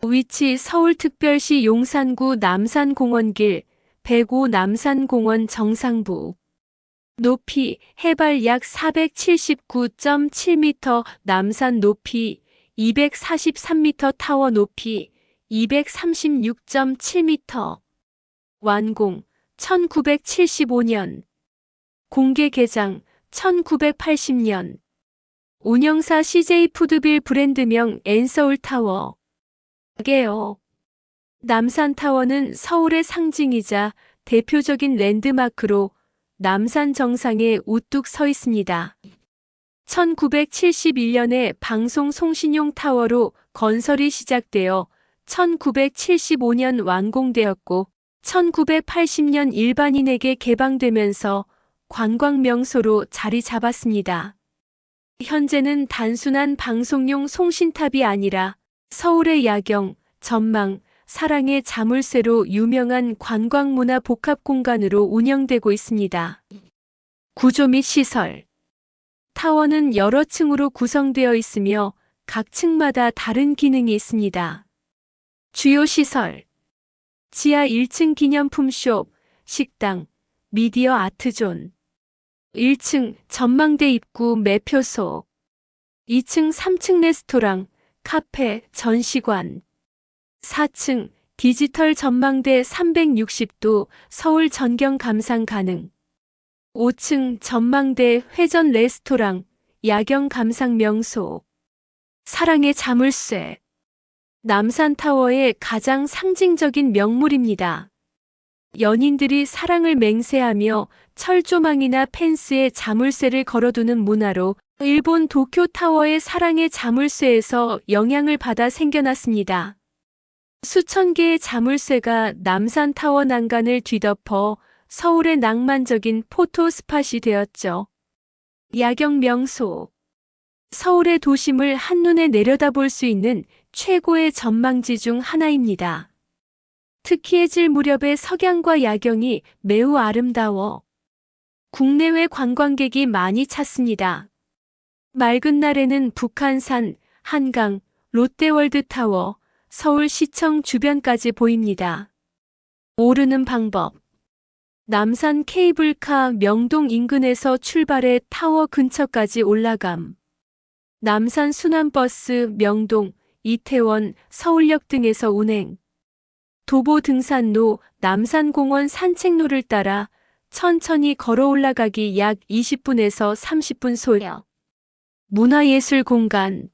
위치 서울특별시 용산구 남산공원길 105 남산공원 정상부. 높이 해발 약 479.7m, 남산 높이 243m, 타워 높이 236.7m. 완공 1975년. 공개 개장 1980년. 운영사 CJ푸드빌, 브랜드명 엔서울타워. 게요. 남산타워는 서울의 상징이자 대표적인 랜드마크로 남산 정상에 우뚝 서 있습니다. 1971년에 방송 송신용 타워로 건설이 시작되어 1975년 완공되었고 1980년 일반인에게 개방되면서 관광 명소로 자리 잡았습니다. 현재는 단순한 방송용 송신탑이 아니라 서울의 야경, 전망, 사랑의 자물쇠로 유명한 관광문화 복합공간으로 운영되고 있습니다. 구조 및 시설. 타워는 여러 층으로 구성되어 있으며 각 층마다 다른 기능이 있습니다. 주요 시설. 지하 1층 기념품숍, 식당, 미디어 아트존. 1층 전망대 입구 매표소. 2층 3층 레스토랑, 카페, 전시관. 4층 디지털 전망대 360도 서울 전경 감상 가능. 5층 전망대 회전 레스토랑, 야경 감상 명소. 사랑의 자물쇠. 남산타워의 가장 상징적인 명물입니다. 연인들이 사랑을 맹세하며 철조망이나 펜스에 자물쇠를 걸어두는 문화로 일본 도쿄타워의 사랑의 자물쇠에서 영향을 받아 생겨났습니다. 수천 개의 자물쇠가 남산타워 난간을 뒤덮어 서울의 낭만적인 포토 스팟이 되었죠. 야경 명소. 서울의 도심을 한눈에 내려다볼 수 있는 최고의 전망지 중 하나입니다. 특히 해질 무렵의 석양과 야경이 매우 아름다워 국내외 관광객이 많이 찾습니다. 맑은 날에는 북한산, 한강, 롯데월드타워, 서울시청 주변까지 보입니다. 오르는 방법. 남산 케이블카 명동 인근에서 출발해 타워 근처까지 올라감. 남산 순환버스 명동, 이태원, 서울역 등에서 운행. 도보 등산로, 남산공원 산책로를 따라 천천히 걸어 올라가기 약 20분에서 30분 소요. 문화예술 공간.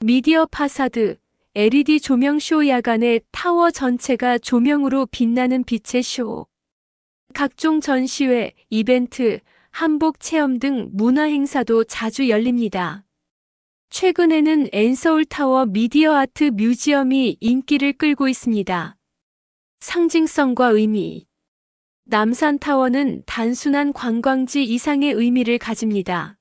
미디어 파사드, LED 조명쇼. 야간에 타워 전체가 조명으로 빛나는 빛의 쇼. 각종 전시회, 이벤트, 한복 체험 등 문화 행사도 자주 열립니다. 최근에는 엔서울타워 미디어 아트 뮤지엄이 인기를 끌고 있습니다. 상징성과 의미. 남산타워는 단순한 관광지 이상의 의미를 가집니다.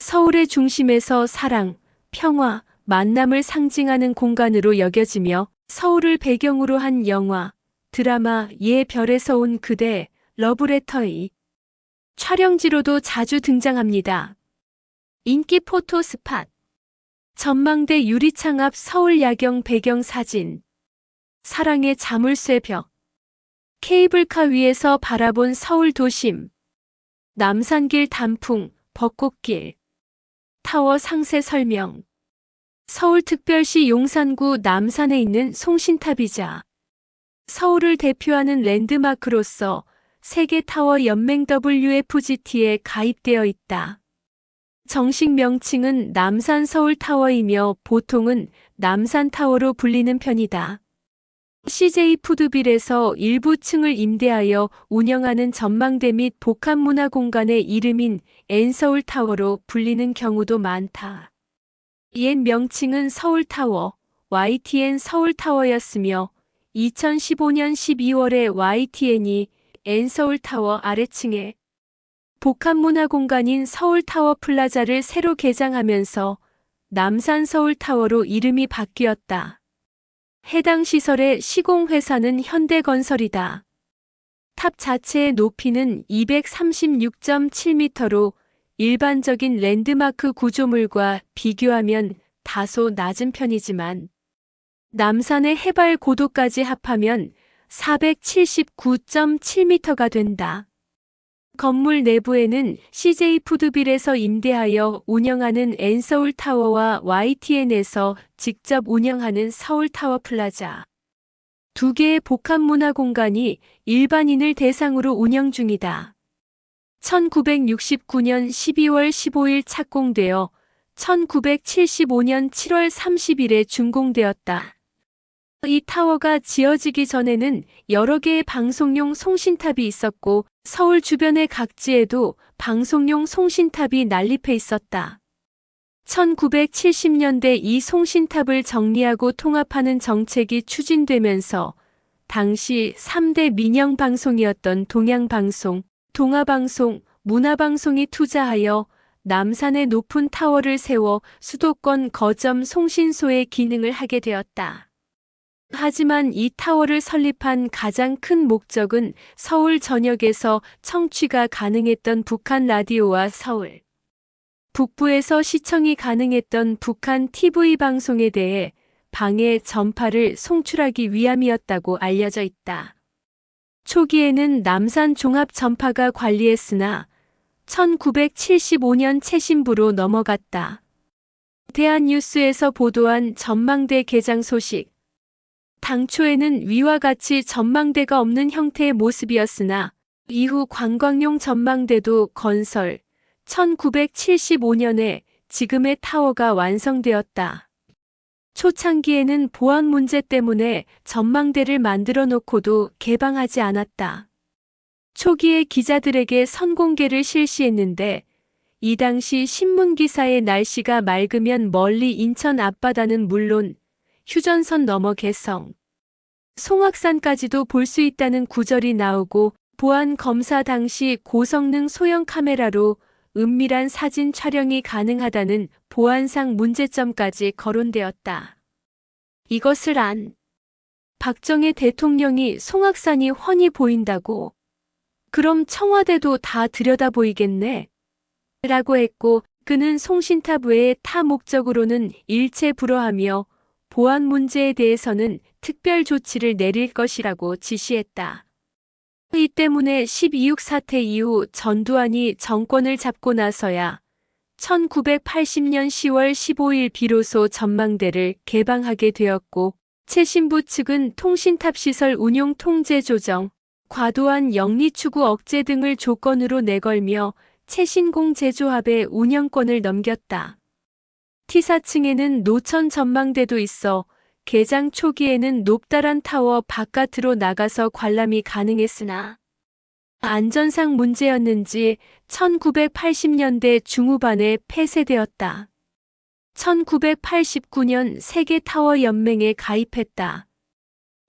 서울의 중심에서 사랑, 평화, 만남을 상징하는 공간으로 여겨지며 서울을 배경으로 한 영화, 드라마 예 별에서 온 그대, 러브레터의 촬영지로도 자주 등장합니다. 인기 포토 스팟. 전망대 유리창 앞 서울 야경 배경 사진. 사랑의 자물쇠 벽. 케이블카 위에서 바라본 서울 도심. 남산길 단풍, 벚꽃길. 타워 상세 설명. 서울특별시 용산구 남산에 있는 송신탑이자 서울을 대표하는 랜드마크로서 세계타워 연맹 WFGT에 가입되어 있다. 정식 명칭은 남산 서울타워이며 보통은 남산타워로 불리는 편이다. CJ푸드빌에서 일부 층을 임대하여 운영하는 전망대 및 복합문화공간의 이름인 엔서울타워로 불리는 경우도 많다. 옛 명칭은 서울타워, YTN 서울타워였으며 2015년 12월에 YTN이 엔서울타워 아래층에 복합문화공간인 서울타워 플라자를 새로 개장하면서 남산 서울타워로 이름이 바뀌었다. 해당 시설의 시공회사는 현대건설이다. 탑 자체의 높이는 236.7m로 일반적인 랜드마크 구조물과 비교하면 다소 낮은 편이지만 남산의 해발 고도까지 합하면 479.7m가 된다. 건물 내부에는 CJ 푸드빌에서 임대하여 운영하는 N서울 타워와 YTN에서 직접 운영하는 서울 타워 플라자, 두 개의 복합 문화 공간이 일반인을 대상으로 운영 중이다. 1969년 12월 15일 착공되어 1975년 7월 30일에 준공되었다. 이 타워가 지어지기 전에는 여러 개의 방송용 송신탑이 있었고 서울 주변의 각지에도 방송용 송신탑이 난립해 있었다. 1970년대 이 송신탑을 정리하고 통합하는 정책이 추진되면서 당시 3대 민영 방송이었던 동양방송, 동아방송, 문화방송이 투자하여 남산에 높은 타워를 세워 수도권 거점 송신소의 기능을 하게 되었다. 하지만 이 타워를 설립한 가장 큰 목적은 서울 전역에서 청취가 가능했던 북한 라디오와 서울 북부에서 시청이 가능했던 북한 TV 방송에 대해 방해 전파를 송출하기 위함이었다고 알려져 있다. 초기에는 남산 종합전파가 관리했으나 1975년 최신부로 넘어갔다. 대한뉴스에서 보도한 전망대 개장 소식. 당초에는 위와 같이 전망대가 없는 형태의 모습이었으나 이후 관광용 전망대도 건설, 1975년에 지금의 타워가 완성되었다. 초창기에는 보안 문제 때문에 전망대를 만들어 놓고도 개방하지 않았다. 초기에 기자들에게 선공개를 실시했는데 이 당시 신문기사의 날씨가 맑으면 멀리 인천 앞바다는 물론 휴전선 너머 개성, 송악산까지도 볼 수 있다는 구절이 나오고 보안 검사 당시 고성능 소형 카메라로 은밀한 사진 촬영이 가능하다는 보안상 문제점까지 거론되었다. 이것을 안 박정희 대통령이 송악산이 훤히 보인다고 그럼 청와대도 다 들여다 보이겠네 라고 했고 그는 송신탑 외에 타 목적으로는 일체 불허하며 보안 문제에 대해서는 특별 조치를 내릴 것이라고 지시했다. 이 때문에 12.6 사태 이후 전두환이 정권을 잡고 나서야 1980년 10월 15일 비로소 전망대를 개방하게 되었고 최신부 측은 통신탑 시설 운용 통제 조정, 과도한 영리 추구 억제 등을 조건으로 내걸며 최신공 제조합에 운영권을 넘겼다. T사층에는 노천 전망대도 있어 개장 초기에는 높다란 타워 바깥으로 나가서 관람이 가능했으나 안전상 문제였는지 1980년대 중후반에 폐쇄되었다. 1989년 세계타워 연맹에 가입했다.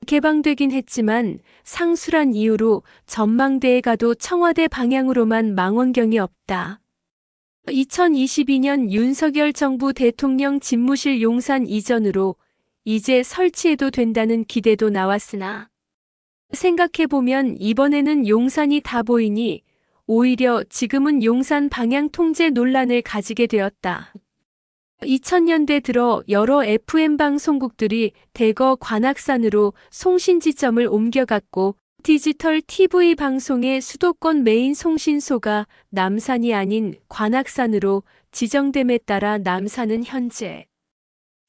개방되긴 했지만 상술한 이유로 전망대에 가도 청와대 방향으로만 망원경이 없다. 2022년 윤석열 정부 대통령 집무실 용산 이전으로 이제 설치해도 된다는 기대도 나왔으나 생각해보면 이번에는 용산이 다 보이니 오히려 지금은 용산 방향 통제 논란을 가지게 되었다. 2000년대 들어 여러 FM 방송국들이 대거 관악산으로 송신지점을 옮겨갔고 디지털 TV 방송의 수도권 메인 송신소가 남산이 아닌 관악산으로 지정됨에 따라 남산은 현재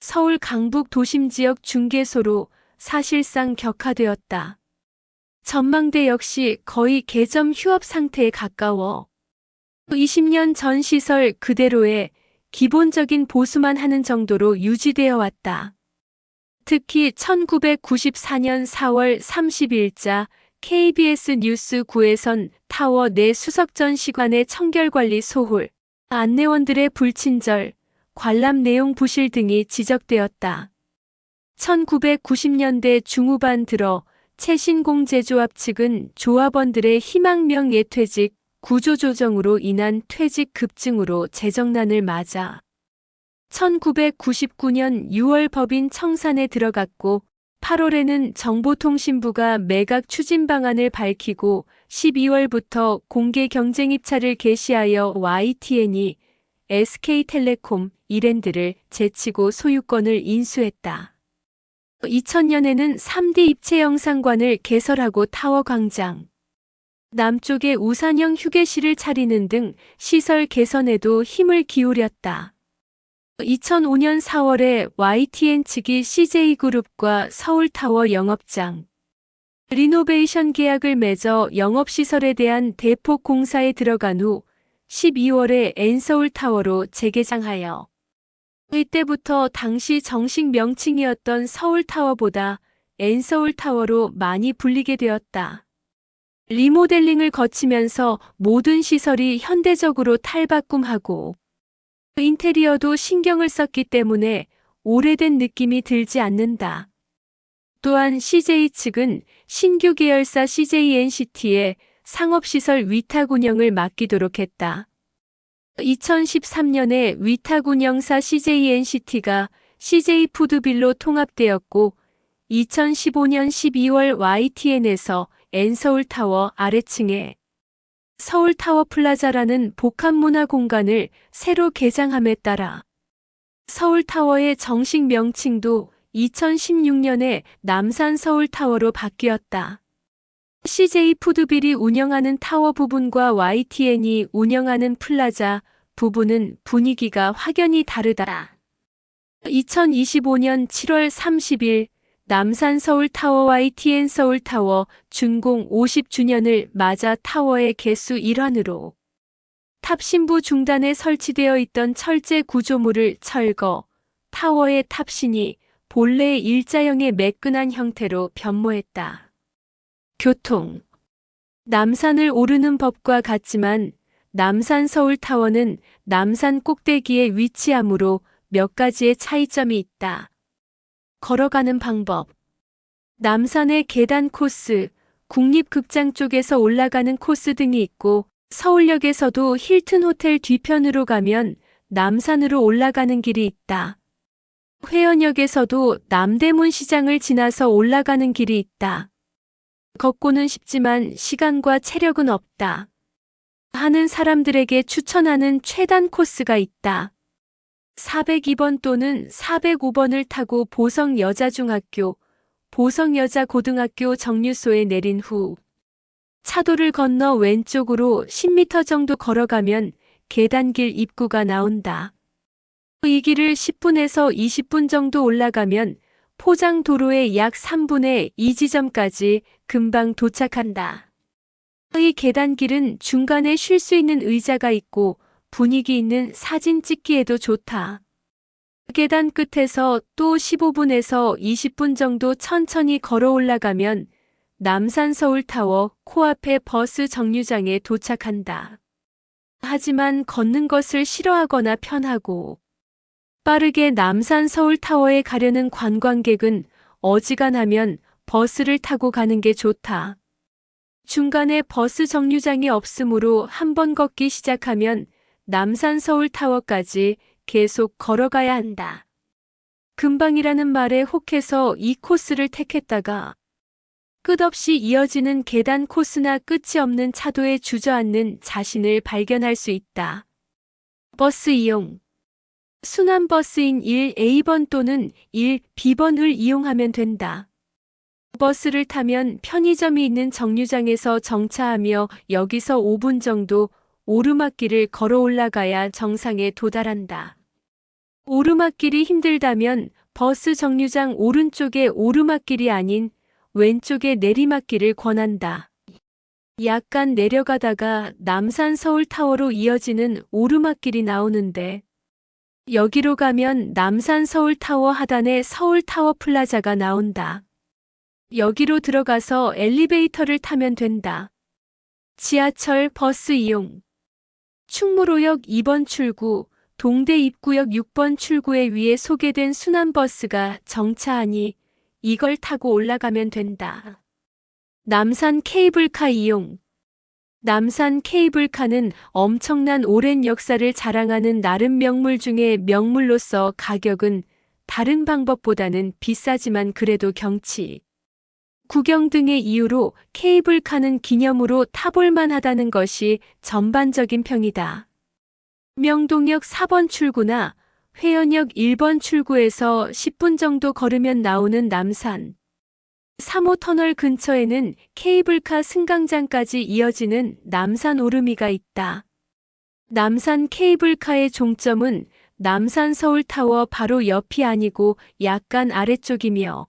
서울 강북 도심지역 중개소로 사실상 격화되었다. 전망대 역시 거의 개점 휴업 상태에 가까워 20년 전 시설 그대로의 기본적인 보수만 하는 정도로 유지되어 왔다. 특히 1994년 4월 30일자 KBS 뉴스 9에선 타워 내 수석전 시관의 청결관리 소홀, 안내원들의 불친절, 관람 내용 부실 등이 지적되었다. 1990년대 중후반 들어 최신공 제조합 측은 조합원들의 희망명 예퇴직, 구조조정으로 인한 퇴직 급증으로 재정난을 맞아 1999년 6월 법인 청산에 들어갔고 8월에는 정보통신부가 매각 추진 방안을 밝히고 12월부터 공개 경쟁 입찰을 개시하여 YTN이 SK텔레콤, 이랜드를 제치고 소유권을 인수했다. 2000년에는 3D 입체 영상관을 개설하고 타워 광장, 남쪽에 우산형 휴게실을 차리는 등 시설 개선에도 힘을 기울였다. 2005년 4월에 YTN 측이 CJ그룹과 서울타워 영업장, 리노베이션 계약을 맺어 영업시설에 대한 대폭 공사에 들어간 후 12월에 N서울타워로 재개장하여 이때부터 당시 정식 명칭이었던 서울타워보다 N서울타워로 많이 불리게 되었다. 리모델링을 거치면서 모든 시설이 현대적으로 탈바꿈하고 인테리어도 신경을 썼기 때문에 오래된 느낌이 들지 않는다. 또한 CJ 측은 신규 계열사 CJNCT에 상업시설 위탁 운영을 맡기도록 했다. 2013년에 위탁 운영사 CJNCT가 CJ푸드빌로 통합되었고 2015년 12월 YTN에서 N서울타워 아래층에 서울타워 플라자라는 복합문화 공간을 새로 개장함에 따라 서울타워의 정식 명칭도 2016년에 남산서울타워로 바뀌었다. CJ푸드빌이 운영하는 타워 부분과 YTN이 운영하는 플라자 부분은 분위기가 확연히 다르다. 2025년 7월 30일 남산서울타워 YTN 서울타워 준공 50주년을 맞아 타워의 개수 일환으로 탑신부 중단에 설치되어 있던 철제 구조물을 철거, 타워의 탑신이 본래의 일자형의 매끈한 형태로 변모했다. 교통. 남산을 오르는 법과 같지만 남산서울타워는 남산 꼭대기에 위치하므로 몇 가지의 차이점이 있다. 걸어가는 방법. 남산의 계단 코스, 국립극장 쪽에서 올라가는 코스 등이 있고 서울역에서도 힐튼 호텔 뒤편으로 가면 남산으로 올라가는 길이 있다. 회원역에서도 남대문 시장을 지나서 올라가는 길이 있다. 걷고는 싶지만 시간과 체력은 없다. 하는 사람들에게 추천하는 최단 코스가 있다. 402번 또는 405번을 타고 보성여자중학교, 보성여자고등학교 정류소에 내린 후 차도를 건너 왼쪽으로 10m 정도 걸어가면 계단길 입구가 나온다. 이 길을 10분에서 20분 정도 올라가면 포장도로의 약 3분의 2 지점까지 금방 도착한다. 이 계단길은 중간에 쉴 수 있는 의자가 있고 분위기 있는 사진 찍기에도 좋다. 계단 끝에서 또 15분에서 20분 정도 천천히 걸어 올라가면 남산서울타워 코앞의 버스 정류장에 도착한다. 하지만 걷는 것을 싫어하거나 편하고 빠르게 남산서울타워에 가려는 관광객은 어지간하면 버스를 타고 가는 게 좋다. 중간에 버스 정류장이 없으므로 한번 걷기 시작하면 남산서울타워까지 계속 걸어가야 한다. 금방이라는 말에 혹해서 이 코스를 택했다가 끝없이 이어지는 계단 코스나 끝이 없는 차도에 주저앉는 자신을 발견할 수 있다. 버스 이용. 순환버스인 1A번 또는 1B번을 이용하면 된다. 버스를 타면 편의점이 있는 정류장에서 정차하며 여기서 5분 정도 오르막길을 걸어 올라가야 정상에 도달한다. 오르막길이 힘들다면 버스 정류장 오른쪽에 오르막길이 아닌 왼쪽에 내리막길을 권한다. 약간 내려가다가 남산서울타워로 이어지는 오르막길이 나오는데 여기로 가면 남산서울타워 하단에 서울타워 플라자가 나온다. 여기로 들어가서 엘리베이터를 타면 된다. 지하철 버스 이용. 충무로역 2번 출구, 동대 입구역 6번 출구에 위에 소개된 순환버스가 정차하니 이걸 타고 올라가면 된다. 남산 케이블카 이용. 남산 케이블카는 엄청난 오랜 역사를 자랑하는 나름 명물 중에 명물로서 가격은 다른 방법보다는 비싸지만 그래도 경치, 구경 등의 이유로 케이블카는 기념으로 타볼만 하다는 것이 전반적인 평이다. 명동역 4번 출구나 회원역 1번 출구에서 10분 정도 걸으면 나오는 남산 3호 터널 근처에는 케이블카 승강장까지 이어지는 남산 오르미가 있다. 남산 케이블카의 종점은 남산 서울타워 바로 옆이 아니고 약간 아래쪽이며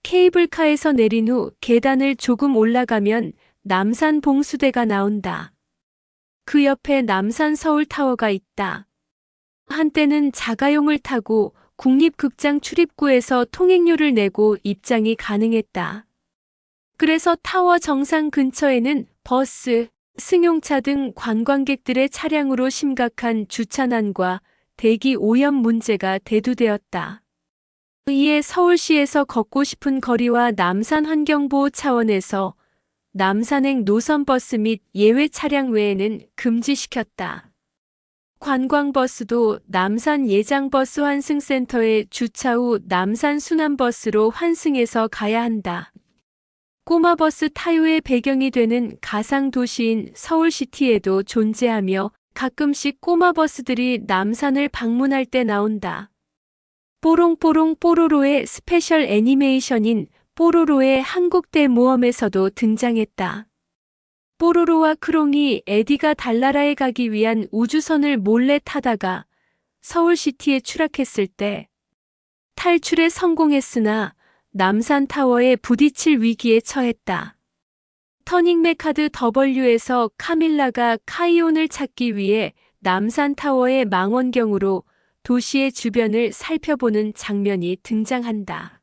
케이블카에서 내린 후 계단을 조금 올라가면 남산 봉수대가 나온다. 그 옆에 남산 서울타워가 있다. 한때는 자가용을 타고 국립극장 출입구에서 통행료를 내고 입장이 가능했다. 그래서 타워 정상 근처에는 버스, 승용차 등 관광객들의 차량으로 심각한 주차난과 대기 오염 문제가 대두되었다. 이에 서울시에서 걷고 싶은 거리와 남산 환경보호 차원에서 남산행 노선버스 및 예외 차량 외에는 금지시켰다. 관광버스도 남산 예장버스 환승센터에 주차 후 남산 순환버스로 환승해서 가야 한다. 꼬마버스 타요의 배경이 되는 가상도시인 서울시티에도 존재하며 가끔씩 꼬마버스들이 남산을 방문할 때 나온다. 뽀롱뽀롱 뽀로로의 스페셜 애니메이션인 뽀로로의 한국대모험에서도 등장했다. 뽀로로와 크롱이 에디가 달나라에 가기 위한 우주선을 몰래 타다가 서울시티에 추락했을 때 탈출에 성공했으나 남산타워에 부딪힐 위기에 처했다. 터닝메카드 W에서 카밀라가 카이온을 찾기 위해 남산타워의 망원경으로 도시의 주변을 살펴보는 장면이 등장한다.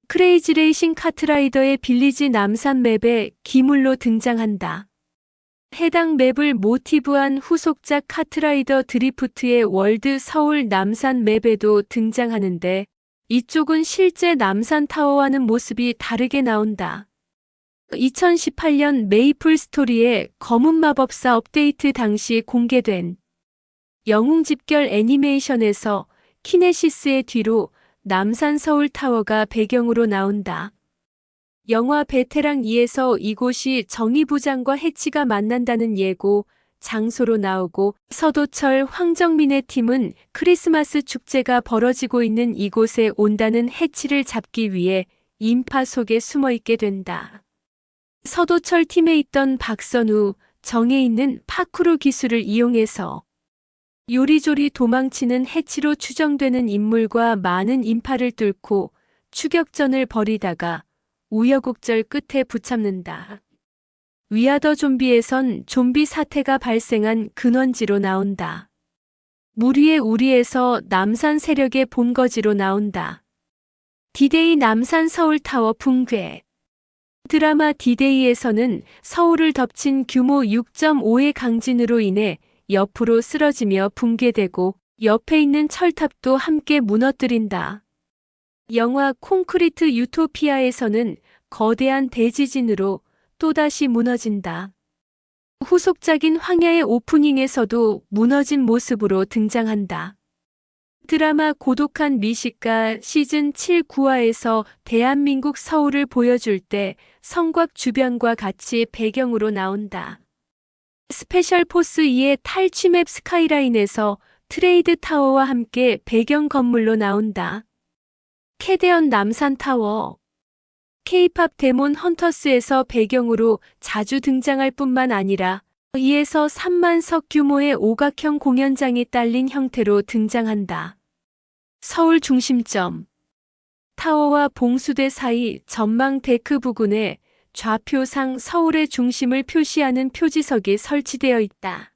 크레이지 레이싱 카트라이더의 빌리지 남산 맵에 기물로 등장한다. 해당 맵을 모티브한 후속작 카트라이더 드리프트의 월드 서울 남산 맵에도 등장하는데 이쪽은 실제 남산타워와는 모습이 다르게 나온다. 2018년 메이플 스토리의 검은 마법사 업데이트 당시 공개된 영웅 집결 애니메이션에서 키네시스의 뒤로 남산 서울타워가 배경으로 나온다. 영화 베테랑 2에서 이곳이 정의부장과 해치가 만난다는 예고, 장소로 나오고 서도철 황정민의 팀은 크리스마스 축제가 벌어지고 있는 이곳에 온다는 해치를 잡기 위해 인파 속에 숨어 있게 된다. 서도철 팀에 있던 박선우, 정에 있는 파쿠르 기술을 이용해서 요리조리 도망치는 해치로 추정되는 인물과 많은 인파를 뚫고 추격전을 벌이다가 우여곡절 끝에 붙잡는다. 위아더 좀비에선 좀비 사태가 발생한 근원지로 나온다. 물 위의 우리에서 남산 세력의 본거지로 나온다. 디데이 남산 서울타워 붕괴. 드라마 디데이에서는 서울을 덮친 규모 6.5의 강진으로 인해 옆으로 쓰러지며 붕괴되고 옆에 있는 철탑도 함께 무너뜨린다. 영화 콘크리트 유토피아에서는 거대한 대지진으로 또다시 무너진다. 후속작인 황야의 오프닝에서도 무너진 모습으로 등장한다. 드라마 고독한 미식가 시즌 7 9화에서 대한민국 서울을 보여줄 때 성곽 주변과 같이 배경으로 나온다. 스페셜 포스 2의 탈취맵 스카이라인에서 트레이드 타워와 함께 배경 건물로 나온다. 캐대언 남산타워. K-팝 데몬 헌터스에서 배경으로 자주 등장할 뿐만 아니라 2에서 3만 석 규모의 오각형 공연장이 딸린 형태로 등장한다. 서울 중심점. 타워와 봉수대 사이 전망 데크 부근에 좌표상 서울의 중심을 표시하는 표지석이 설치되어 있다.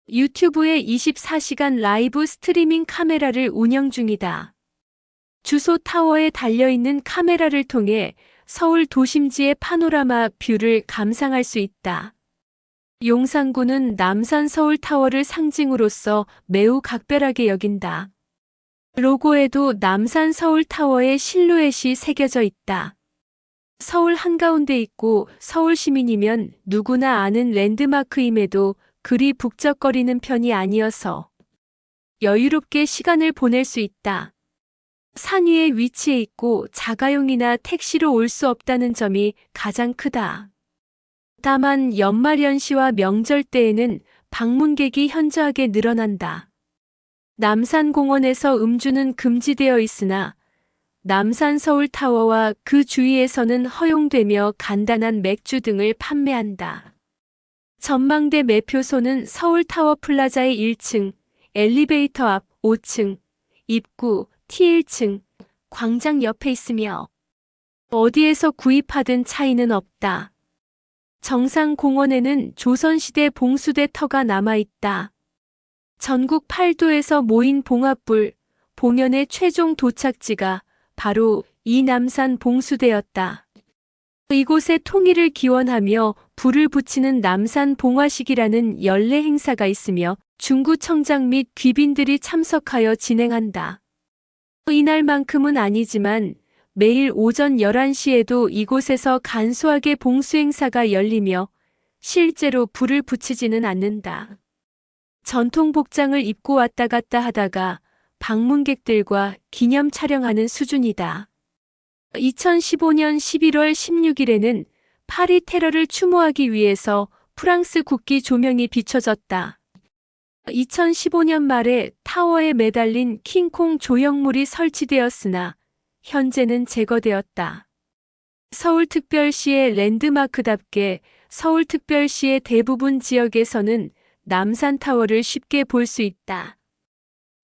유튜브에 24시간 라이브 스트리밍 카메라를 운영 중이다. 주소 타워에 달려있는 카메라를 통해 서울 도심지의 파노라마 뷰를 감상할 수 있다. 용산구는 남산 서울타워를 상징으로서 매우 각별하게 여긴다. 로고에도 남산 서울타워의 실루엣이 새겨져 있다. 서울 한가운데 있고 서울 시민이면 누구나 아는 랜드마크임에도 그리 북적거리는 편이 아니어서 여유롭게 시간을 보낼 수 있다. 산 위에 위치해 있고 자가용이나 택시로 올 수 없다는 점이 가장 크다. 다만 연말 연시와 명절 때에는 방문객이 현저하게 늘어난다. 남산공원에서 음주는 금지되어 있으나 남산서울타워와 그 주위에서는 허용되며 간단한 맥주 등을 판매한다. 전망대 매표소는 서울타워 플라자의 1층, 엘리베이터 앞 5층, 입구 T1층, 광장 옆에 있으며 어디에서 구입하든 차이는 없다. 정상공원에는 조선시대 봉수대 터가 남아있다. 전국 8도에서 모인 봉합불, 봉연의 최종 도착지가 바로 이 남산 봉수대였다. 이곳에 통일을 기원하며 불을 붙이는 남산 봉화식이라는 연례 행사가 있으며 중구청장 및 귀빈들이 참석하여 진행한다. 이날만큼은 아니지만 매일 오전 11시에도 이곳에서 간소하게 봉수 행사가 열리며 실제로 불을 붙이지는 않는다. 전통 복장을 입고 왔다 갔다 하다가 방문객들과 기념 촬영하는 수준이다. 2015년 11월 16일에는 파리 테러를 추모하기 위해서 프랑스 국기 조명이 비춰졌다. 2015년 말에 타워에 매달린 킹콩 조형물이 설치되었으나 현재는 제거되었다. 서울특별시의 랜드마크답게 서울특별시의 대부분 지역에서는 남산타워를 쉽게 볼 수 있다.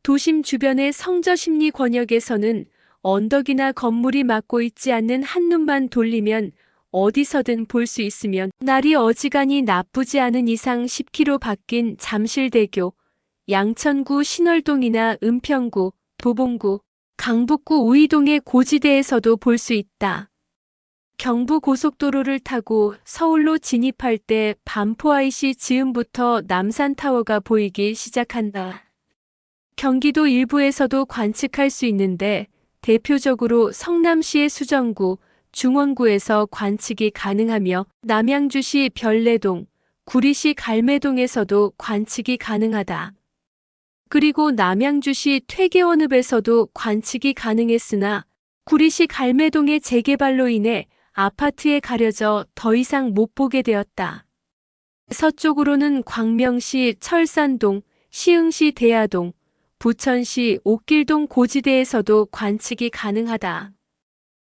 도심 주변의 성저심리 권역에서는 언덕이나 건물이 막고 있지 않는 한눈만 돌리면 어디서든 볼 수 있으면 날이 어지간히 나쁘지 않은 이상 10km 밖인 잠실대교, 양천구 신월동이나 은평구, 도봉구, 강북구 우이동의 고지대에서도 볼 수 있다. 경부고속도로를 타고 서울로 진입할 때 반포 IC 즈음부터 남산타워가 보이기 시작한다. 경기도 일부에서도 관측할 수 있는데 대표적으로 성남시의 수정구, 중원구에서 관측이 가능하며 남양주시 별내동, 구리시 갈매동에서도 관측이 가능하다. 그리고 남양주시 퇴계원읍에서도 관측이 가능했으나 구리시 갈매동의 재개발로 인해 아파트에 가려져 더 이상 못 보게 되었다. 서쪽으로는 광명시 철산동, 시흥시 대야동, 부천시 옥길동 고지대에서도 관측이 가능하다.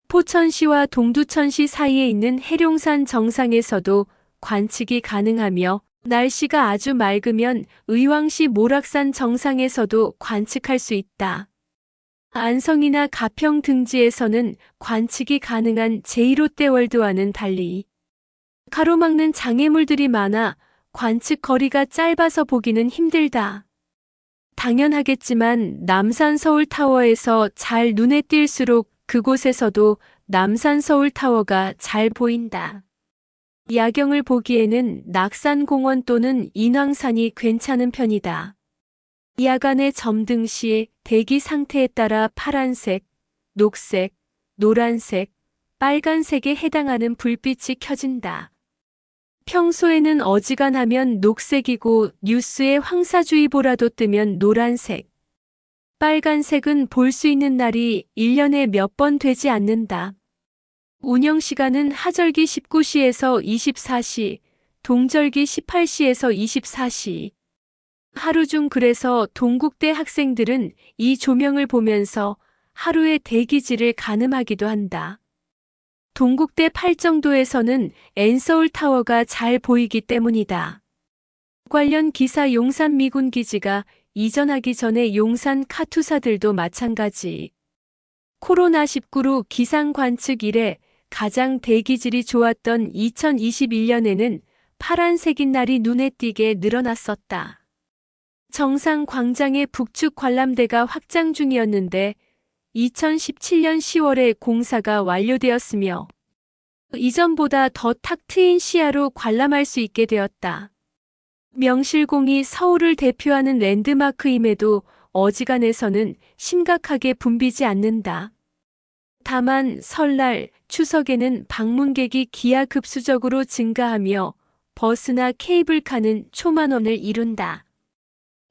포천시와 동두천시 사이에 있는 해룡산 정상에서도 관측이 가능하며 날씨가 아주 맑으면 의왕시 모락산 정상에서도 관측할 수 있다. 안성이나 가평 등지에서는 관측이 가능한 제1롯데월드와는 달리 가로막는 장애물들이 많아 관측 거리가 짧아서 보기는 힘들다. 당연하겠지만 남산서울타워에서 잘 눈에 띌수록 그곳에서도 남산서울타워가 잘 보인다. 야경을 보기에는 낙산공원 또는 인왕산이 괜찮은 편이다. 야간에 점등 시 대기 상태에 따라 파란색, 녹색, 노란색, 빨간색에 해당하는 불빛이 켜진다. 평소에는 어지간하면 녹색이고 뉴스에 황사주의보라도 뜨면 노란색, 빨간색은 볼 수 있는 날이 1년에 몇 번 되지 않는다. 운영시간은 하절기 19시에서 24시, 동절기 18시에서 24시. 하루 중 그래서 동국대 학생들은 이 조명을 보면서 하루의 대기질을 가늠하기도 한다. 동국대 팔정도에서는 N서울타워가 잘 보이기 때문이다. 관련 기사 용산 미군기지가 이전하기 전에 용산 카투사들도 마찬가지. 코로나19로 기상 관측 이래 가장 대기질이 좋았던 2021년에는 파란색인 날이 눈에 띄게 늘어났었다. 정상 광장의 북측 관람대가 확장 중이었는데 2017년 10월에 공사가 완료되었으며 이전보다 더 탁 트인 시야로 관람할 수 있게 되었다. 명실공히 서울을 대표하는 랜드마크임에도 어지간해서는 심각하게 붐비지 않는다. 다만 설날, 추석에는 방문객이 기하급수적으로 증가하며 버스나 케이블카는 초만원을 이룬다.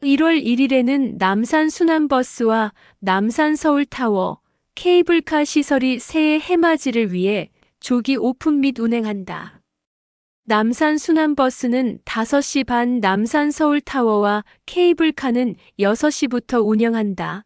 1월 1일에는 남산 순환버스와 남산 서울타워, 케이블카 시설이 새해 해맞이를 위해 조기 오픈 및 운행한다. 남산 순환버스는 5시 반 남산 서울타워와 케이블카는 6시부터 운영한다.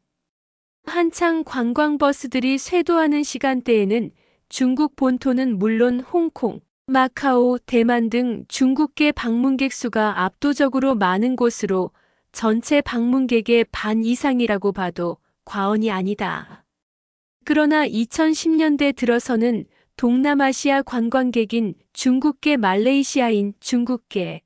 한창 관광버스들이 쇄도하는 시간대에는 중국 본토는 물론 홍콩, 마카오, 대만 등 중국계 방문객 수가 압도적으로 많은 곳으로 전체 방문객의 반 이상이라고 봐도 과언이 아니다. 그러나 2010년대 들어서는 동남아시아 관광객인 중국계 말레이시아인 중국계,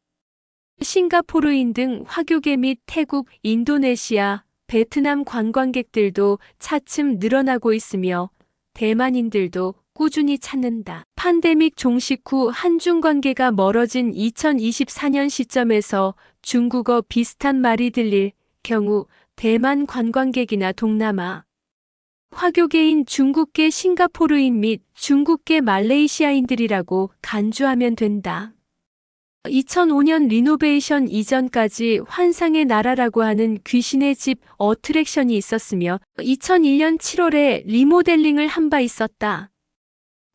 싱가포르인 등 화교계 및 태국, 인도네시아, 베트남 관광객들도 차츰 늘어나고 있으며 대만인들도 꾸준히 찾는다. 팬데믹 종식 후 한중 관계가 멀어진 2024년 시점에서 중국어 비슷한 말이 들릴 경우 대만 관광객이나 동남아 화교계인 중국계 싱가포르인 및 중국계 말레이시아인들이라고 간주하면 된다. 2005년 리노베이션 이전까지 환상의 나라라고 하는 귀신의 집 어트랙션이 있었으며 2001년 7월에 리모델링을 한 바 있었다.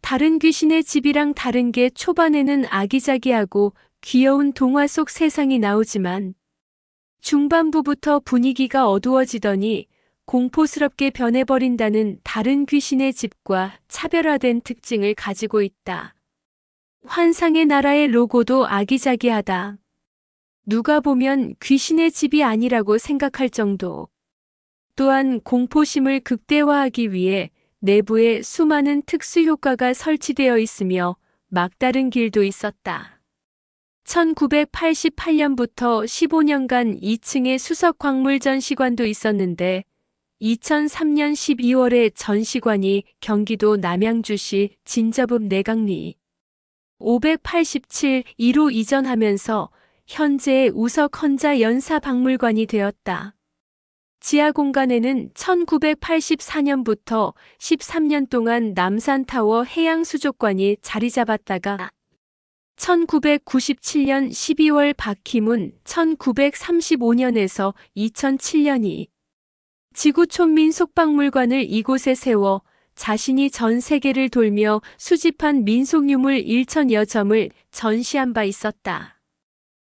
다른 귀신의 집이랑 다른 게 초반에는 아기자기하고 귀여운 동화 속 세상이 나오지만 중반부부터 분위기가 어두워지더니 공포스럽게 변해버린다는 다른 귀신의 집과 차별화된 특징을 가지고 있다. 환상의 나라의 로고도 아기자기하다. 누가 보면 귀신의 집이 아니라고 생각할 정도. 또한 공포심을 극대화하기 위해 내부에 수많은 특수 효과가 설치되어 있으며 막다른 길도 있었다. 1988년부터 15년간 2층에 수석 광물 전시관도 있었는데 2003년 12월에 전시관이 경기도 남양주시 진저읍 내강리 587-2로 이전하면서 현재의 우석 헌자 연사박물관이 되었다. 지하 공간에는 1984년부터 13년 동안 남산타워 해양수족관이 자리 잡았다가 1997년 12월 박희문 1935년에서 2007년이 지구촌민 속박물관을 이곳에 세워 자신이 전 세계를 돌며 수집한 민속유물 1,000여 점을 전시한 바 있었다.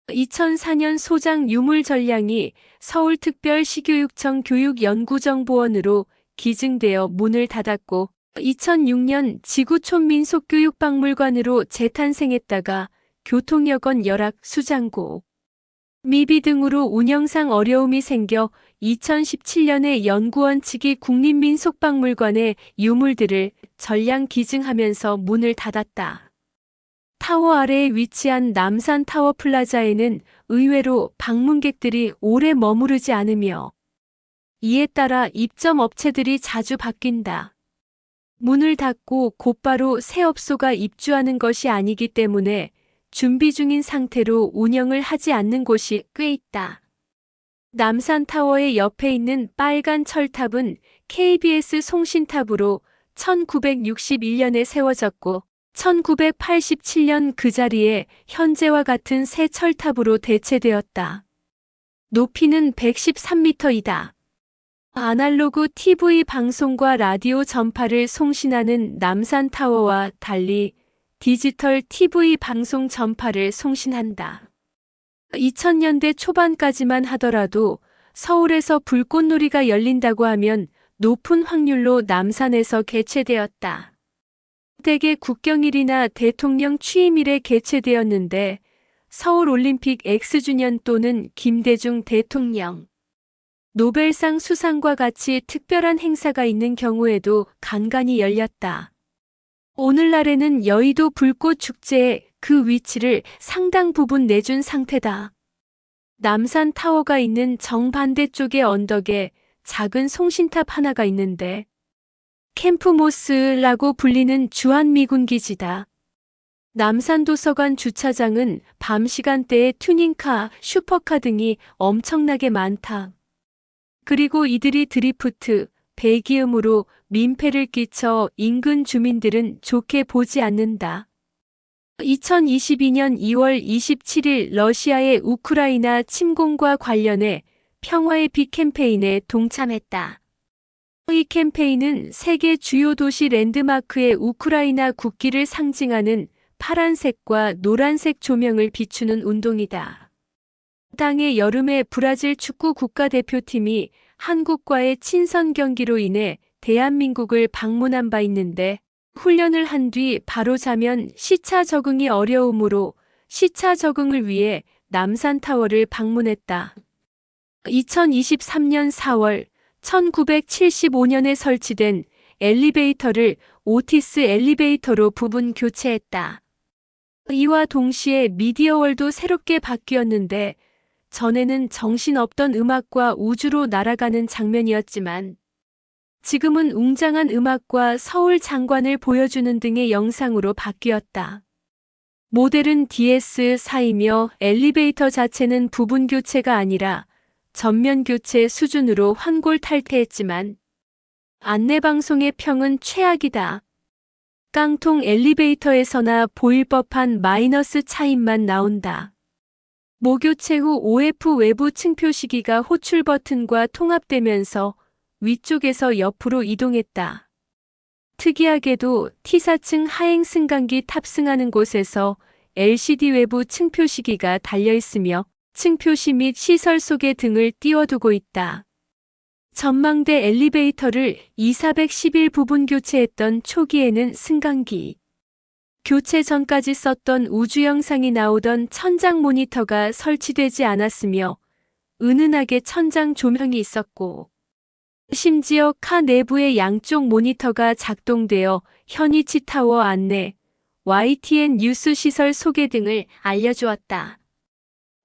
2004년 소장 유물 전량이 서울특별시교육청 교육연구정보원으로 기증되어 문을 닫았고 2006년 지구촌민속교육박물관으로 재탄생했다가 교통여건 열악, 수장고, 미비 등으로 운영상 어려움이 생겨 2017년에 연구원 측이 국립민속박물관에 유물들을 전량 기증하면서 문을 닫았다. 타워 아래에 위치한 남산타워 플라자에는 의외로 방문객들이 오래 머무르지 않으며 이에 따라 입점 업체들이 자주 바뀐다. 문을 닫고 곧바로 새 업소가 입주하는 것이 아니기 때문에 준비 중인 상태로 운영을 하지 않는 곳이 꽤 있다. 남산타워의 옆에 있는 빨간 철탑은 KBS 송신탑으로 1961년에 세워졌고 1987년 그 자리에 현재와 같은 새 철탑으로 대체되었다. 높이는 113m이다. 아날로그 TV 방송과 라디오 전파를 송신하는 남산타워와 달리 디지털 TV 방송 전파를 송신한다. 2000년대 초반까지만 하더라도 서울에서 불꽃놀이가 열린다고 하면 높은 확률로 남산에서 개최되었다. 대개 국경일이나 대통령 취임일에 개최되었는데 서울올림픽 X주년 또는 김대중 대통령, 노벨상 수상과 같이 특별한 행사가 있는 경우에도 간간히 열렸다. 오늘날에는 여의도 불꽃축제에 그 위치를 상당 부분 내준 상태다. 남산타워가 있는 정반대쪽의 언덕에 작은 송신탑 하나가 있는데 캠프모스라고 불리는 주한미군기지다. 남산도서관 주차장은 밤 시간대에 튜닝카, 슈퍼카 등이 엄청나게 많다. 그리고 이들이 드리프트, 배기음으로 민폐를 끼쳐 인근 주민들은 좋게 보지 않는다. 2022년 2월 27일 러시아의 우크라이나 침공과 관련해 평화의 빛 캠페인에 동참했다. 이 캠페인은 세계 주요 도시 랜드마크의 우크라이나 국기를 상징하는 파란색과 노란색 조명을 비추는 운동이다. 당해 여름에 브라질 축구 국가대표팀이 한국과의 친선 경기로 인해 대한민국을 방문한 바 있는데 훈련을 한 뒤 바로 자면 시차 적응이 어려우므로 시차 적응을 위해 남산타워를 방문했다. 2023년 4월 1975년에 설치된 엘리베이터를 오티스 엘리베이터로 부분 교체했다. 이와 동시에 미디어월도 새롭게 바뀌었는데 전에는 정신없던 음악과 우주로 날아가는 장면이었지만 지금은 웅장한 음악과 서울 장관을 보여주는 등의 영상으로 바뀌었다. 모델은 DS4이며 엘리베이터 자체는 부분 교체가 아니라 전면 교체 수준으로 환골탈태했지만 안내방송의 평은 최악이다. 깡통 엘리베이터에서나 보일 법한 마이너스 차임만 나온다. 모교체 후 OF 외부 층표 시기가 호출 버튼과 통합되면서 위쪽에서 옆으로 이동했다. 특이하게도 T4층 하행 승강기 탑승하는 곳에서 LCD 외부 층표 시기가 달려있으며 층표시 및 시설 속에 등을 띄워두고 있다. 전망대 엘리베이터를 2411 부분 교체했던 초기에는 승강기, 교체 전까지 썼던 우주 영상이 나오던 천장 모니터가 설치되지 않았으며 은은하게 천장 조명이 있었고 심지어 카 내부의 양쪽 모니터가 작동되어 현위치 타워 안내, YTN 뉴스 시설 소개 등을 알려주었다.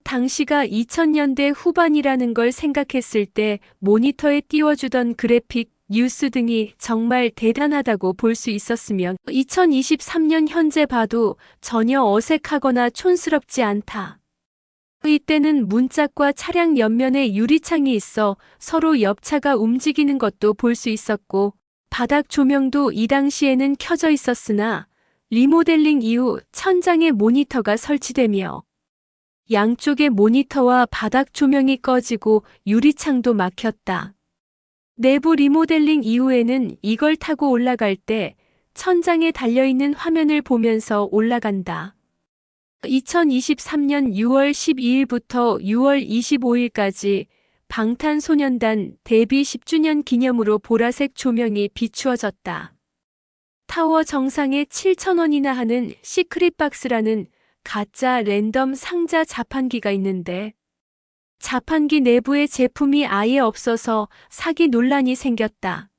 당시가 2000년대 후반이라는 걸 생각했을 때 모니터에 띄워주던 그래픽, 뉴스 등이 정말 대단하다고 볼 수 있었으며 2023년 현재 봐도 전혀 어색하거나 촌스럽지 않다. 이때는 문짝과 차량 옆면에 유리창이 있어 서로 옆차가 움직이는 것도 볼 수 있었고 바닥 조명도 이 당시에는 켜져 있었으나 리모델링 이후 천장에 모니터가 설치되며 양쪽의 모니터와 바닥 조명이 꺼지고 유리창도 막혔다. 내부 리모델링 이후에는 이걸 타고 올라갈 때 천장에 달려있는 화면을 보면서 올라간다. 2023년 6월 12일부터 6월 25일까지 방탄소년단 데뷔 10주년 기념으로 보라색 조명이 비추어졌다. 타워 정상에 7,000원이나 하는 시크릿박스라는 가짜 랜덤 상자 자판기가 있는데 자판기 내부에 제품이 아예 없어서 사기 논란이 생겼다.